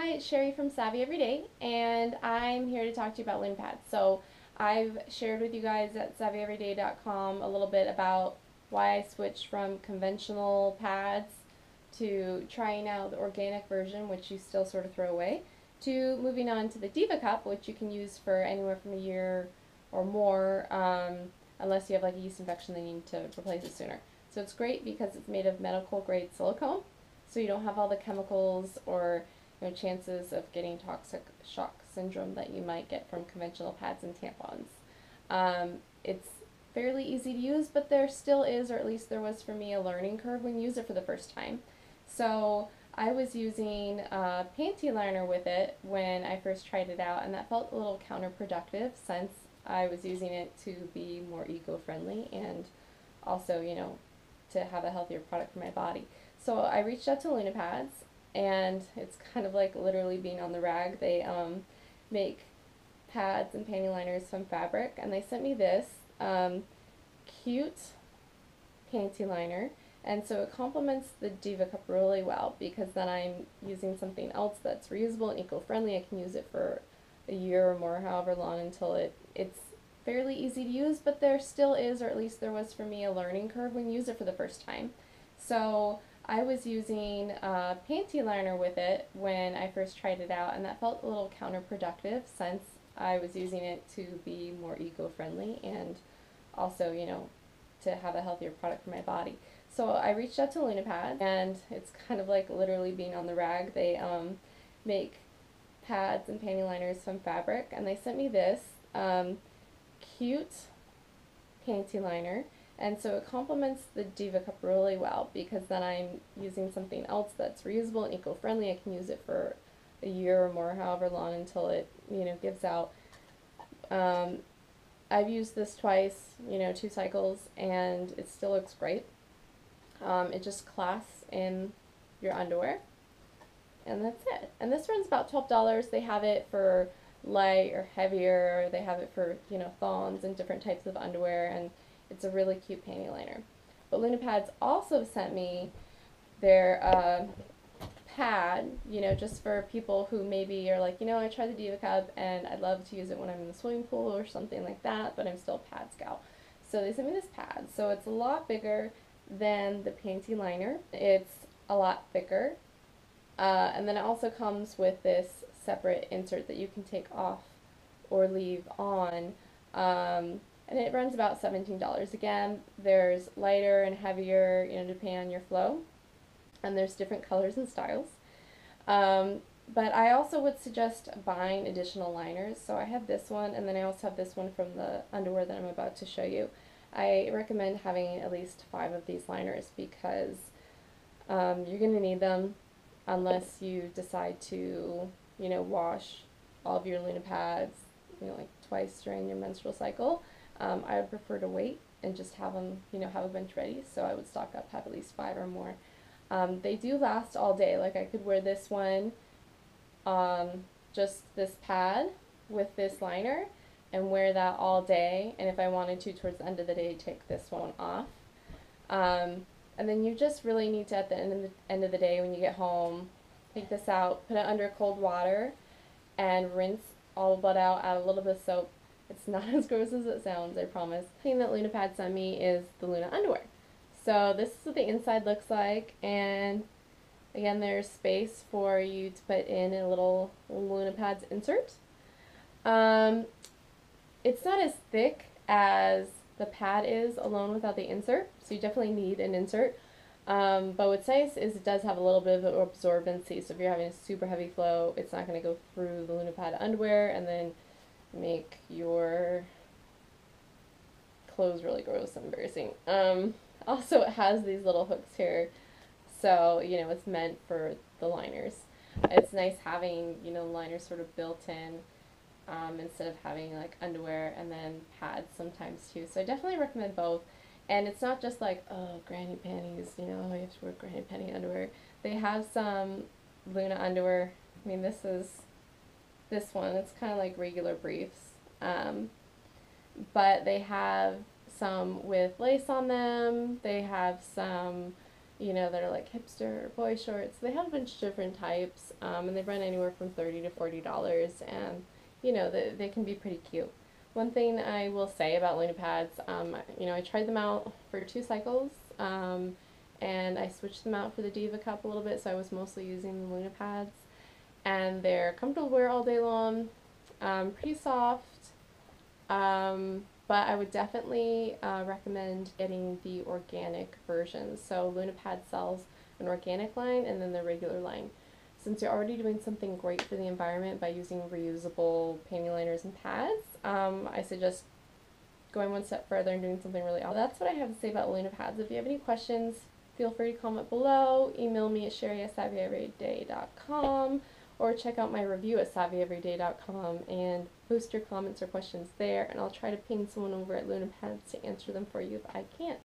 Hi, it's Sherry from Savvy Everyday, and I'm here to talk to you about Luna pads. So, I've shared with you guys at savvyeveryday.com a little bit about why I switched from conventional pads to trying out the organic version, which you still sort of throw away, to moving on to the Diva Cup, which you can use for anywhere from a year or more, unless you have like a yeast infection they need to replace it sooner. So it's great because it's made of medical grade silicone, so you don't have all the chemicals or chances of getting toxic shock syndrome that you might get from conventional pads and tampons. It's fairly easy to use, but there still is, or at least there was for me, a learning curve when you use it for the first time. So I was using a panty liner with it when I first tried it out, and that felt a little counterproductive since I was using it to be more eco-friendly and also, to have a healthier product for my body. So I reached out to Luna Pads, and it's kind of like literally being on the rag. They make pads and panty liners from fabric, and they sent me this cute panty liner. And so it complements the Diva Cup really well because then I'm using something else that's reusable and eco-friendly. I can use it for a year or more, however long, until it's fairly easy to use, but there still is, or at least there was for me, a learning curve when you use it for the first time. So I was using a panty liner with it when I first tried it out, and that felt a little counterproductive since I was using it to be more eco-friendly and also, to have a healthier product for my body. So I reached out to Luna Pads, and it's kind of like literally being on the rag. They make pads and panty liners from fabric, and they sent me this cute panty liner. And so it complements the Diva Cup really well because then I'm using something else that's reusable and eco-friendly. I can use it for a year or more, however long, until it, gives out. I've used this twice, 2 cycles, and it still looks great. It just clasps in your underwear, and that's it. And this runs about $12. They have it for light or heavier. They have it for, thongs and different types of underwear, and it's a really cute panty liner. But Luna Pads also sent me their pad, just for people who maybe are like, I tried the Diva Cup and I'd love to use it when I'm in the swimming pool or something like that, but I'm still a pad scout. So they sent me this pad. So it's a lot bigger than the panty liner. It's a lot thicker. And then it also comes with this separate insert that you can take off or leave on. And it runs about $17. Again, there's lighter and heavier, depending on your flow. And there's different colors and styles. But I also would suggest buying additional liners. So I have this one, and then I also have this one from the underwear that I'm about to show you. I recommend having at least 5 of these liners because you're going to need them unless you decide to, wash all of your Luna Pads, like twice during your menstrual cycle. I would prefer to wait and just have them, have a bunch ready. So I would stock up, have at least 5 or more. They do last all day. Like I could wear this one, just this pad with this liner, and wear that all day. And if I wanted to, towards the end of the day, take this one off. And then you just really need to, at the end of the day, when you get home, take this out, put it under cold water, and rinse all the blood out, add a little bit of soap. It's not as gross as it sounds, I promise. The thing that Luna Pads sent me is the Luna underwear. So this is what the inside looks like, and again, there's space for you to put in a little Luna Pads insert. It's not as thick as the pad is alone without the insert, so you definitely need an insert. But what's nice is it does have a little bit of absorbency, so if you're having a super heavy flow, it's not going to go through the Luna Pad underwear and then make your clothes really gross and embarrassing. Also, it has these little hooks here, so, it's meant for the liners. It's nice having, the liners sort of built in, instead of having like underwear and then pads sometimes too. So I definitely recommend both. And it's not just like, oh, granny panties, you have to wear granny panty underwear. They have some Luna underwear. I mean, this one. It's kind of like regular briefs. But they have some with lace on them. They have some you know, that are like hipster or boy shorts. They have a bunch of different types, and they run anywhere from $30 to $40, and you know, they can be pretty cute. One thing I will say about Luna pads, you know, I tried them out for 2 cycles, and I switched them out for the Diva Cup a little bit, so I was mostly using the Luna pads, and they're comfortable to wear all day long, pretty soft, but I would definitely recommend getting the organic versions. So Luna Pad sells an organic line and then the regular line. Since you're already doing something great for the environment by using reusable panty liners and pads, I suggest going one step further and doing something really awesome. That's what I have to say about Luna Pads. If you have any questions, feel free to comment below. Email me at sherry@savvyeveryday.com, or check out my review at savvyeveryday.com and post your comments or questions there, and I'll try to ping someone over at Luna Pads to answer them for you if I can't.